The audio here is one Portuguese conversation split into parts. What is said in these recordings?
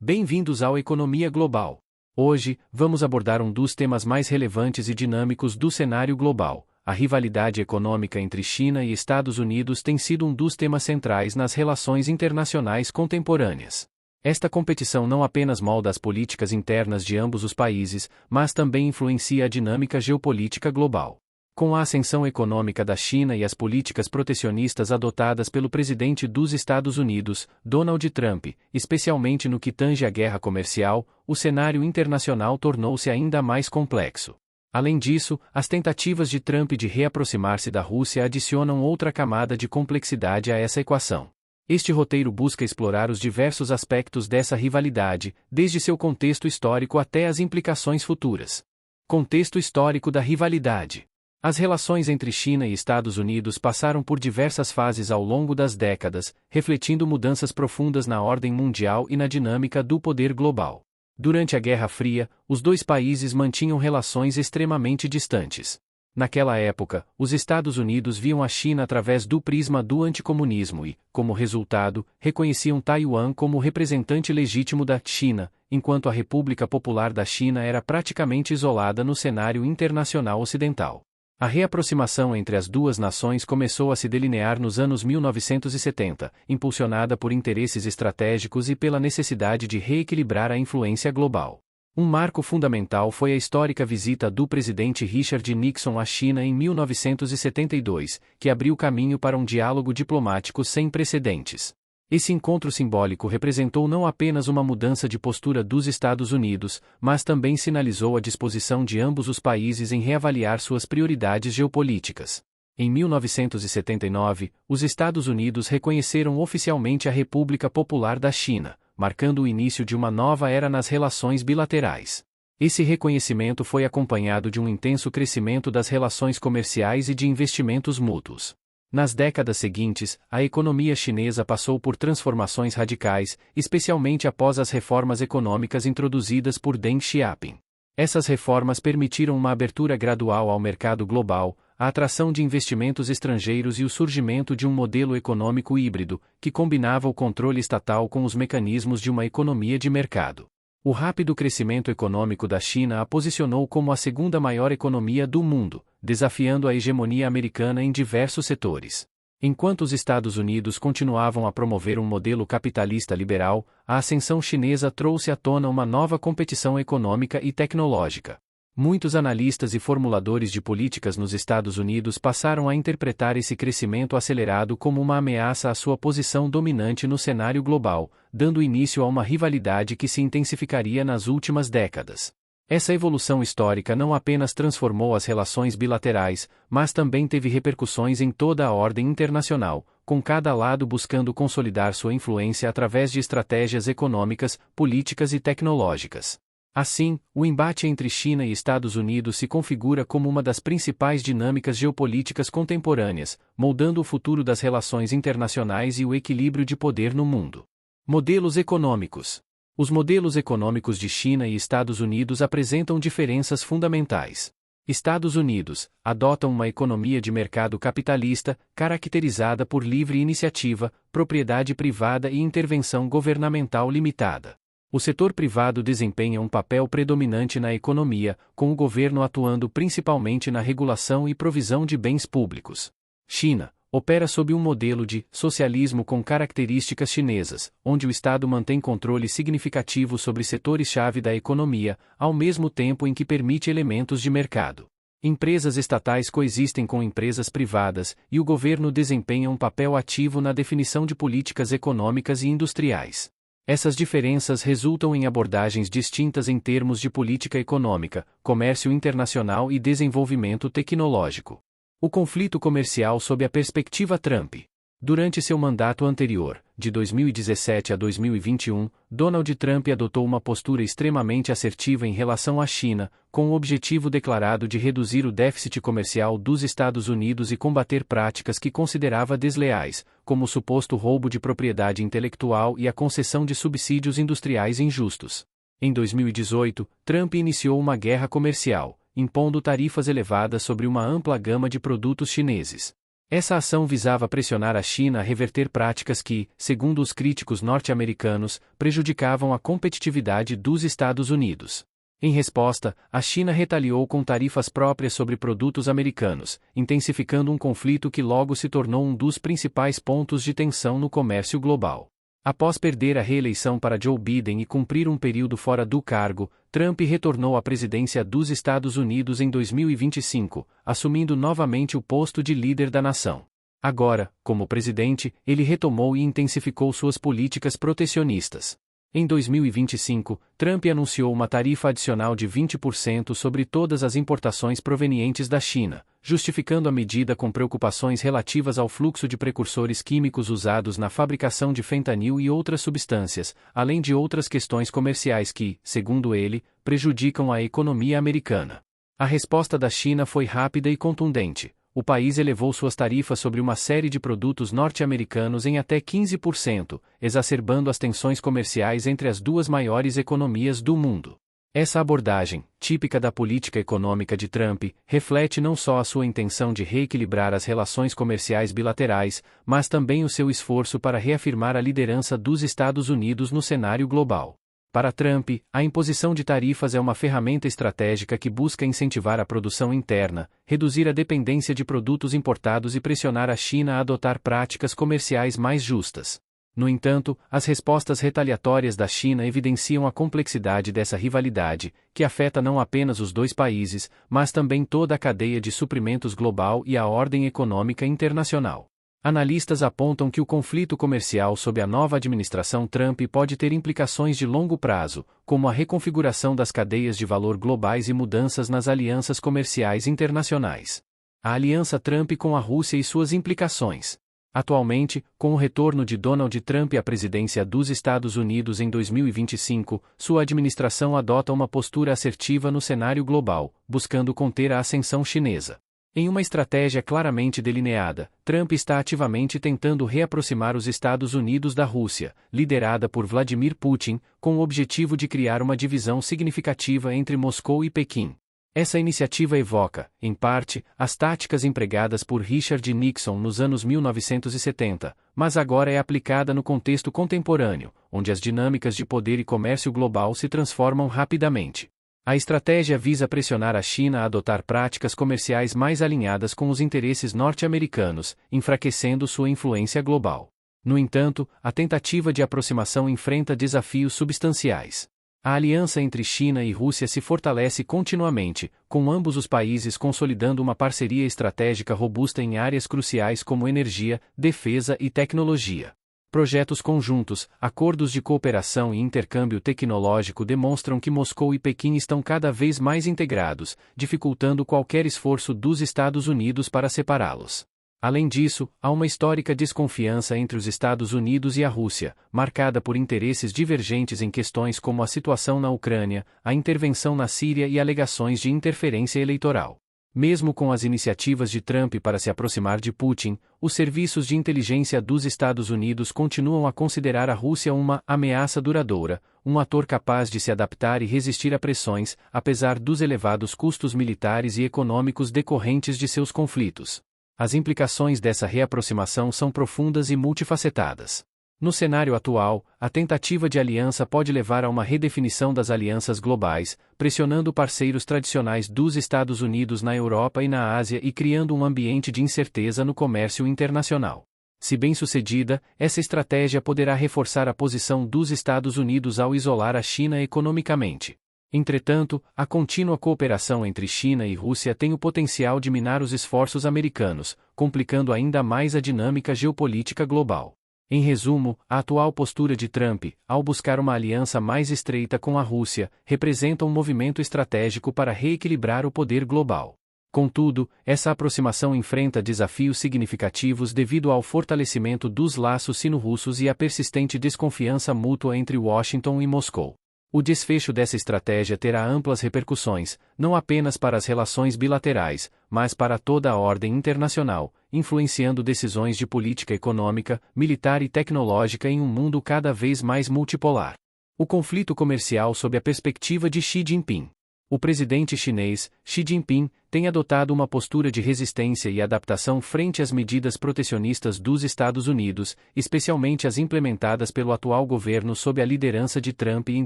Bem-vindos ao Economia Global. Hoje, vamos abordar um dos temas mais relevantes e dinâmicos do cenário global. A rivalidade econômica entre China e Estados Unidos tem sido um dos temas centrais nas relações internacionais contemporâneas. Esta competição não apenas molda as políticas internas de ambos os países, mas também influencia a dinâmica geopolítica global. Com a ascensão econômica da China e as políticas protecionistas adotadas pelo presidente dos Estados Unidos, Donald Trump, especialmente no que tange à guerra comercial, o cenário internacional tornou-se ainda mais complexo. Além disso, as tentativas de Trump de reaproximar-se da Rússia adicionam outra camada de complexidade a essa equação. Este roteiro busca explorar os diversos aspectos dessa rivalidade, desde seu contexto histórico até as implicações futuras. Contexto histórico da rivalidade. As relações entre China e Estados Unidos passaram por diversas fases ao longo das décadas, refletindo mudanças profundas na ordem mundial e na dinâmica do poder global. Durante a Guerra Fria, os dois países mantinham relações extremamente distantes. Naquela época, os Estados Unidos viam a China através do prisma do anticomunismo e, como resultado, reconheciam Taiwan como representante legítimo da China, enquanto a República Popular da China era praticamente isolada no cenário internacional ocidental. A reaproximação entre as duas nações começou a se delinear nos anos 1970, impulsionada por interesses estratégicos e pela necessidade de reequilibrar a influência global. Um marco fundamental foi a histórica visita do presidente Richard Nixon à China em 1972, que abriu caminho para um diálogo diplomático sem precedentes. Esse encontro simbólico representou não apenas uma mudança de postura dos Estados Unidos, mas também sinalizou a disposição de ambos os países em reavaliar suas prioridades geopolíticas. Em 1979, os Estados Unidos reconheceram oficialmente a República Popular da China, marcando o início de uma nova era nas relações bilaterais. Esse reconhecimento foi acompanhado de um intenso crescimento das relações comerciais e de investimentos mútuos. Nas décadas seguintes, a economia chinesa passou por transformações radicais, especialmente após as reformas econômicas introduzidas por Deng Xiaoping. Essas reformas permitiram uma abertura gradual ao mercado global, a atração de investimentos estrangeiros e o surgimento de um modelo econômico híbrido, que combinava o controle estatal com os mecanismos de uma economia de mercado. O rápido crescimento econômico da China a posicionou como a segunda maior economia do mundo, desafiando a hegemonia americana em diversos setores. Enquanto os Estados Unidos continuavam a promover um modelo capitalista liberal, a ascensão chinesa trouxe à tona uma nova competição econômica e tecnológica. Muitos analistas e formuladores de políticas nos Estados Unidos passaram a interpretar esse crescimento acelerado como uma ameaça à sua posição dominante no cenário global, dando início a uma rivalidade que se intensificaria nas últimas décadas. Essa evolução histórica não apenas transformou as relações bilaterais, mas também teve repercussões em toda a ordem internacional, com cada lado buscando consolidar sua influência através de estratégias econômicas, políticas e tecnológicas. Assim, o embate entre China e Estados Unidos se configura como uma das principais dinâmicas geopolíticas contemporâneas, moldando o futuro das relações internacionais e o equilíbrio de poder no mundo. Modelos econômicos. Os modelos econômicos de China e Estados Unidos apresentam diferenças fundamentais. Estados Unidos adotam uma economia de mercado capitalista, caracterizada por livre iniciativa, propriedade privada e intervenção governamental limitada. O setor privado desempenha um papel predominante na economia, com o governo atuando principalmente na regulação e provisão de bens públicos. China opera sob um modelo de socialismo com características chinesas, onde o Estado mantém controle significativo sobre setores-chave da economia, ao mesmo tempo em que permite elementos de mercado. Empresas estatais coexistem com empresas privadas, e o governo desempenha um papel ativo na definição de políticas econômicas e industriais. Essas diferenças resultam em abordagens distintas em termos de política econômica, comércio internacional e desenvolvimento tecnológico. O conflito comercial sob a perspectiva Trump. Durante seu mandato anterior, de 2017 a 2021, Donald Trump adotou uma postura extremamente assertiva em relação à China, com o objetivo declarado de reduzir o déficit comercial dos Estados Unidos e combater práticas que considerava desleais, como o suposto roubo de propriedade intelectual e a concessão de subsídios industriais injustos. Em 2018, Trump iniciou uma guerra comercial, impondo tarifas elevadas sobre uma ampla gama de produtos chineses. Essa ação visava pressionar a China a reverter práticas que, segundo os críticos norte-americanos, prejudicavam a competitividade dos Estados Unidos. Em resposta, a China retaliou com tarifas próprias sobre produtos americanos, intensificando um conflito que logo se tornou um dos principais pontos de tensão no comércio global. Após perder a reeleição para Joe Biden e cumprir um período fora do cargo, Trump retornou à presidência dos Estados Unidos em 2025, assumindo novamente o posto de líder da nação. Agora, como presidente, ele retomou e intensificou suas políticas protecionistas. Em 2025, Trump anunciou uma tarifa adicional de 20% sobre todas as importações provenientes da China, justificando a medida com preocupações relativas ao fluxo de precursores químicos usados na fabricação de fentanil e outras substâncias, além de outras questões comerciais que, segundo ele, prejudicam a economia americana. A resposta da China foi rápida e contundente. O país elevou suas tarifas sobre uma série de produtos norte-americanos em até 15%, exacerbando as tensões comerciais entre as duas maiores economias do mundo. Essa abordagem, típica da política econômica de Trump, reflete não só a sua intenção de reequilibrar as relações comerciais bilaterais, mas também o seu esforço para reafirmar a liderança dos Estados Unidos no cenário global. Para Trump, a imposição de tarifas é uma ferramenta estratégica que busca incentivar a produção interna, reduzir a dependência de produtos importados e pressionar a China a adotar práticas comerciais mais justas. No entanto, as respostas retaliatórias da China evidenciam a complexidade dessa rivalidade, que afeta não apenas os dois países, mas também toda a cadeia de suprimentos global e a ordem econômica internacional. Analistas apontam que o conflito comercial sob a nova administração Trump pode ter implicações de longo prazo, como a reconfiguração das cadeias de valor globais e mudanças nas alianças comerciais internacionais. A aliança Trump com a Rússia e suas implicações. Atualmente, com o retorno de Donald Trump à presidência dos Estados Unidos em 2025, sua administração adota uma postura assertiva no cenário global, buscando conter a ascensão chinesa. Em uma estratégia claramente delineada, Trump está ativamente tentando reaproximar os Estados Unidos da Rússia, liderada por Vladimir Putin, com o objetivo de criar uma divisão significativa entre Moscou e Pequim. Essa iniciativa evoca, em parte, as táticas empregadas por Richard Nixon nos anos 1970, mas agora é aplicada no contexto contemporâneo, onde as dinâmicas de poder e comércio global se transformam rapidamente. A estratégia visa pressionar a China a adotar práticas comerciais mais alinhadas com os interesses norte-americanos, enfraquecendo sua influência global. No entanto, a tentativa de aproximação enfrenta desafios substanciais. A aliança entre China e Rússia se fortalece continuamente, com ambos os países consolidando uma parceria estratégica robusta em áreas cruciais como energia, defesa e tecnologia. Projetos conjuntos, acordos de cooperação e intercâmbio tecnológico demonstram que Moscou e Pequim estão cada vez mais integrados, dificultando qualquer esforço dos Estados Unidos para separá-los. Além disso, há uma histórica desconfiança entre os Estados Unidos e a Rússia, marcada por interesses divergentes em questões como a situação na Ucrânia, a intervenção na Síria e alegações de interferência eleitoral. Mesmo com as iniciativas de Trump para se aproximar de Putin, os serviços de inteligência dos Estados Unidos continuam a considerar a Rússia uma ameaça duradoura, um ator capaz de se adaptar e resistir a pressões, apesar dos elevados custos militares e econômicos decorrentes de seus conflitos. As implicações dessa reaproximação são profundas e multifacetadas. No cenário atual, a tentativa de aliança pode levar a uma redefinição das alianças globais, pressionando parceiros tradicionais dos Estados Unidos na Europa e na Ásia e criando um ambiente de incerteza no comércio internacional. Se bem-sucedida, essa estratégia poderá reforçar a posição dos Estados Unidos ao isolar a China economicamente. Entretanto, a contínua cooperação entre China e Rússia tem o potencial de minar os esforços americanos, complicando ainda mais a dinâmica geopolítica global. Em resumo, a atual postura de Trump, ao buscar uma aliança mais estreita com a Rússia, representa um movimento estratégico para reequilibrar o poder global. Contudo, essa aproximação enfrenta desafios significativos devido ao fortalecimento dos laços sino-russos e à persistente desconfiança mútua entre Washington e Moscou. O desfecho dessa estratégia terá amplas repercussões, não apenas para as relações bilaterais, mas para toda a ordem internacional, influenciando decisões de política econômica, militar e tecnológica em um mundo cada vez mais multipolar. O conflito comercial sob a perspectiva de Xi Jinping. O presidente chinês, Xi Jinping, tem adotado uma postura de resistência e adaptação frente às medidas protecionistas dos Estados Unidos, especialmente as implementadas pelo atual governo sob a liderança de Trump em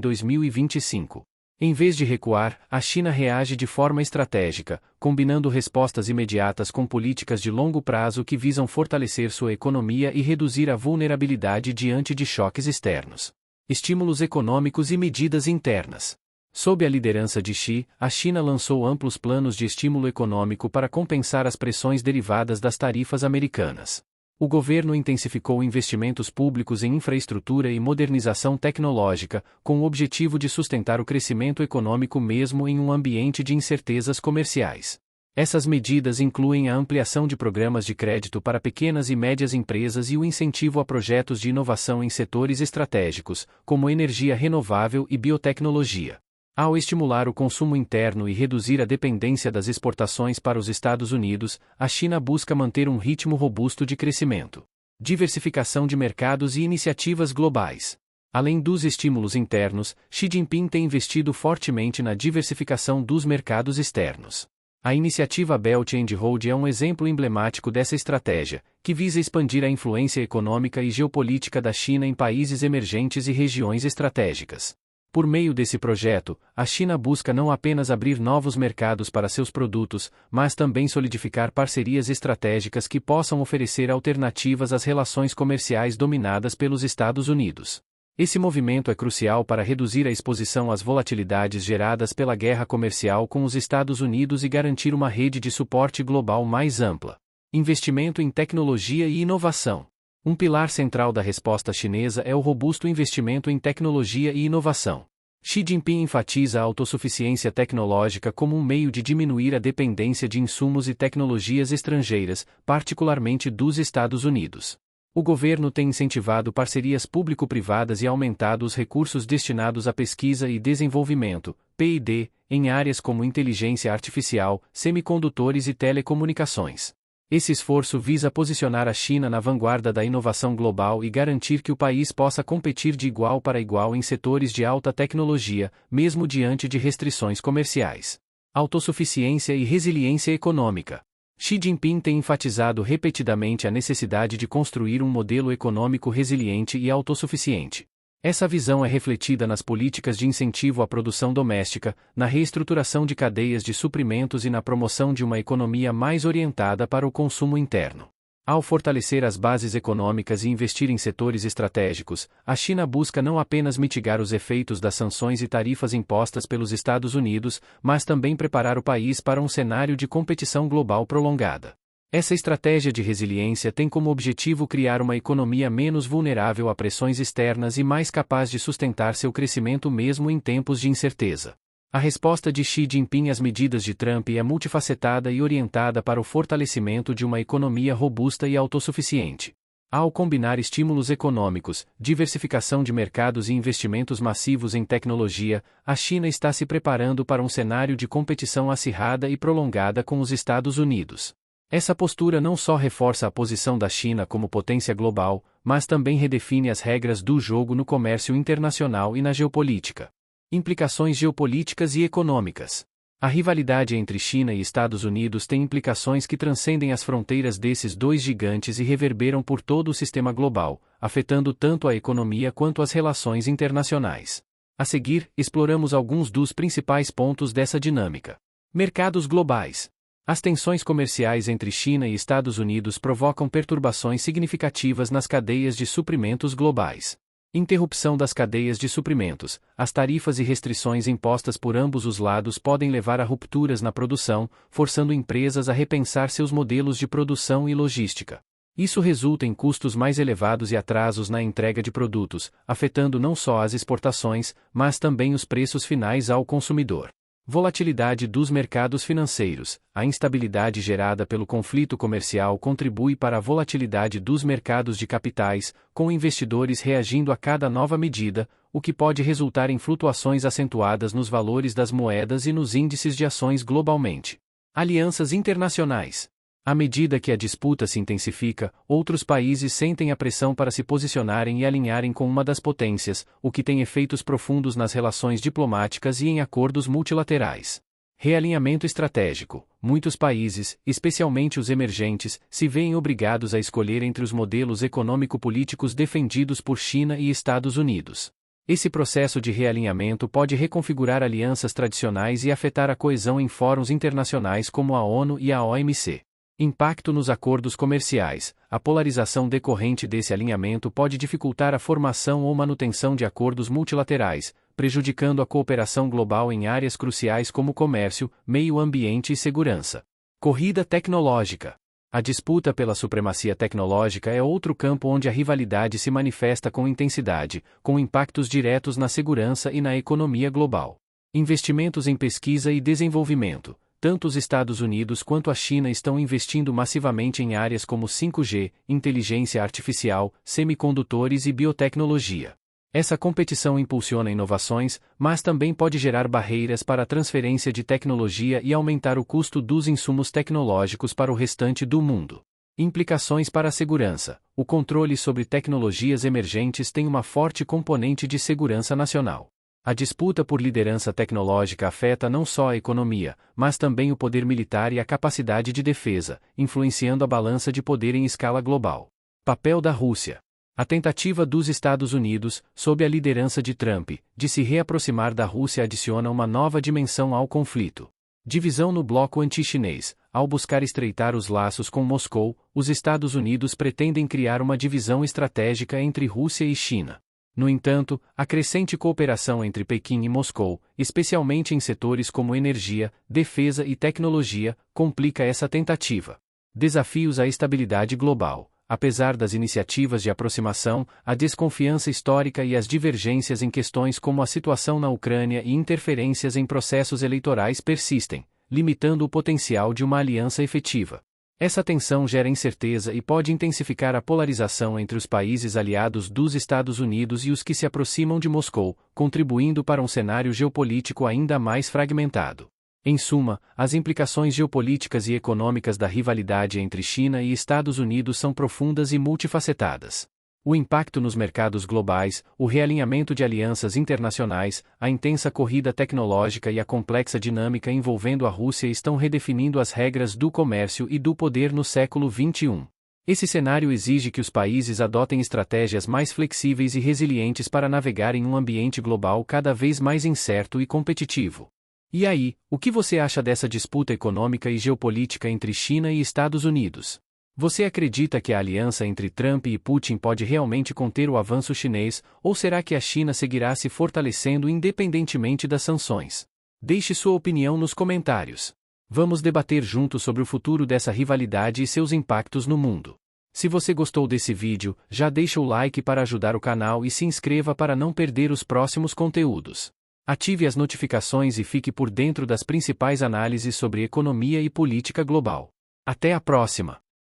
2025. Em vez de recuar, a China reage de forma estratégica, combinando respostas imediatas com políticas de longo prazo que visam fortalecer sua economia e reduzir a vulnerabilidade diante de choques externos. Estímulos econômicos e medidas internas. Sob a liderança de Xi, a China lançou amplos planos de estímulo econômico para compensar as pressões derivadas das tarifas americanas. O governo intensificou investimentos públicos em infraestrutura e modernização tecnológica, com o objetivo de sustentar o crescimento econômico mesmo em um ambiente de incertezas comerciais. Essas medidas incluem a ampliação de programas de crédito para pequenas e médias empresas e o incentivo a projetos de inovação em setores estratégicos, como energia renovável e biotecnologia. Ao estimular o consumo interno e reduzir a dependência das exportações para os Estados Unidos, a China busca manter um ritmo robusto de crescimento. Diversificação de mercados e iniciativas globais. Além dos estímulos internos, Xi Jinping tem investido fortemente na diversificação dos mercados externos. A iniciativa Belt and Road é um exemplo emblemático dessa estratégia, que visa expandir a influência econômica e geopolítica da China em países emergentes e regiões estratégicas. Por meio desse projeto, a China busca não apenas abrir novos mercados para seus produtos, mas também solidificar parcerias estratégicas que possam oferecer alternativas às relações comerciais dominadas pelos Estados Unidos. Esse movimento é crucial para reduzir a exposição às volatilidades geradas pela guerra comercial com os Estados Unidos e garantir uma rede de suporte global mais ampla. Investimento em tecnologia e inovação. Um pilar central da resposta chinesa é o robusto investimento em tecnologia e inovação. Xi Jinping enfatiza a autossuficiência tecnológica como um meio de diminuir a dependência de insumos e tecnologias estrangeiras, particularmente dos Estados Unidos. O governo tem incentivado parcerias público-privadas e aumentado os recursos destinados à pesquisa e desenvolvimento, P&D, em áreas como inteligência artificial, semicondutores e telecomunicações. Esse esforço visa posicionar a China na vanguarda da inovação global e garantir que o país possa competir de igual para igual em setores de alta tecnologia, mesmo diante de restrições comerciais. Autossuficiência e resiliência econômica. Xi Jinping tem enfatizado repetidamente a necessidade de construir um modelo econômico resiliente e autossuficiente. Essa visão é refletida nas políticas de incentivo à produção doméstica, na reestruturação de cadeias de suprimentos e na promoção de uma economia mais orientada para o consumo interno. Ao fortalecer as bases econômicas e investir em setores estratégicos, a China busca não apenas mitigar os efeitos das sanções e tarifas impostas pelos Estados Unidos, mas também preparar o país para um cenário de competição global prolongada. Essa estratégia de resiliência tem como objetivo criar uma economia menos vulnerável a pressões externas e mais capaz de sustentar seu crescimento mesmo em tempos de incerteza. A resposta de Xi Jinping às medidas de Trump é multifacetada e orientada para o fortalecimento de uma economia robusta e autossuficiente. Ao combinar estímulos econômicos, diversificação de mercados e investimentos massivos em tecnologia, a China está se preparando para um cenário de competição acirrada e prolongada com os Estados Unidos. Essa postura não só reforça a posição da China como potência global, mas também redefine as regras do jogo no comércio internacional e na geopolítica. Implicações geopolíticas e econômicas. A rivalidade entre China e Estados Unidos tem implicações que transcendem as fronteiras desses dois gigantes e reverberam por todo o sistema global, afetando tanto a economia quanto as relações internacionais. A seguir, exploramos alguns dos principais pontos dessa dinâmica. Mercados globais. As tensões comerciais entre China e Estados Unidos provocam perturbações significativas nas cadeias de suprimentos globais. Interrupção das cadeias de suprimentos. As tarifas e restrições impostas por ambos os lados podem levar a rupturas na produção, forçando empresas a repensar seus modelos de produção e logística. Isso resulta em custos mais elevados e atrasos na entrega de produtos, afetando não só as exportações, mas também os preços finais ao consumidor. Volatilidade dos mercados financeiros. A instabilidade gerada pelo conflito comercial contribui para a volatilidade dos mercados de capitais, com investidores reagindo a cada nova medida, o que pode resultar em flutuações acentuadas nos valores das moedas e nos índices de ações globalmente. Alianças internacionais. À medida que a disputa se intensifica, outros países sentem a pressão para se posicionarem e alinharem com uma das potências, o que tem efeitos profundos nas relações diplomáticas e em acordos multilaterais. Realinhamento estratégico. Muitos países, especialmente os emergentes, se veem obrigados a escolher entre os modelos econômico-políticos defendidos por China e Estados Unidos. Esse processo de realinhamento pode reconfigurar alianças tradicionais e afetar a coesão em fóruns internacionais como a ONU e a OMC. Impacto nos acordos comerciais. A polarização decorrente desse alinhamento pode dificultar a formação ou manutenção de acordos multilaterais, prejudicando a cooperação global em áreas cruciais como comércio, meio ambiente e segurança. Corrida tecnológica. A disputa pela supremacia tecnológica é outro campo onde a rivalidade se manifesta com intensidade, com impactos diretos na segurança e na economia global. Investimentos em pesquisa e desenvolvimento. Tanto os Estados Unidos quanto a China estão investindo massivamente em áreas como 5G, inteligência artificial, semicondutores e biotecnologia. Essa competição impulsiona inovações, mas também pode gerar barreiras para a transferência de tecnologia e aumentar o custo dos insumos tecnológicos para o restante do mundo. Implicações para a segurança. O controle sobre tecnologias emergentes tem uma forte componente de segurança nacional. A disputa por liderança tecnológica afeta não só a economia, mas também o poder militar e a capacidade de defesa, influenciando a balança de poder em escala global. Papel da Rússia. A tentativa dos Estados Unidos, sob a liderança de Trump, de se reaproximar da Rússia adiciona uma nova dimensão ao conflito. Divisão no bloco anti-chinês. Ao buscar estreitar os laços com Moscou, os Estados Unidos pretendem criar uma divisão estratégica entre Rússia e China. No entanto, a crescente cooperação entre Pequim e Moscou, especialmente em setores como energia, defesa e tecnologia, complica essa tentativa. Desafios à estabilidade global. Apesar das iniciativas de aproximação, a desconfiança histórica e as divergências em questões como a situação na Ucrânia e interferências em processos eleitorais persistem, limitando o potencial de uma aliança efetiva. Essa tensão gera incerteza e pode intensificar a polarização entre os países aliados dos Estados Unidos e os que se aproximam de Moscou, contribuindo para um cenário geopolítico ainda mais fragmentado. Em suma, as implicações geopolíticas e econômicas da rivalidade entre China e Estados Unidos são profundas e multifacetadas. O impacto nos mercados globais, o realinhamento de alianças internacionais, a intensa corrida tecnológica e a complexa dinâmica envolvendo a Rússia estão redefinindo as regras do comércio e do poder no século XXI. Esse cenário exige que os países adotem estratégias mais flexíveis e resilientes para navegar em um ambiente global cada vez mais incerto e competitivo. E aí, o que você acha dessa disputa econômica e geopolítica entre China e Estados Unidos? Você acredita que a aliança entre Trump e Putin pode realmente conter o avanço chinês, ou será que a China seguirá se fortalecendo independentemente das sanções? Deixe sua opinião nos comentários. Vamos debater juntos sobre o futuro dessa rivalidade e seus impactos no mundo. Se você gostou desse vídeo, já deixa o like para ajudar o canal e se inscreva para não perder os próximos conteúdos. Ative as notificações e fique por dentro das principais análises sobre economia e política global. Até a próxima!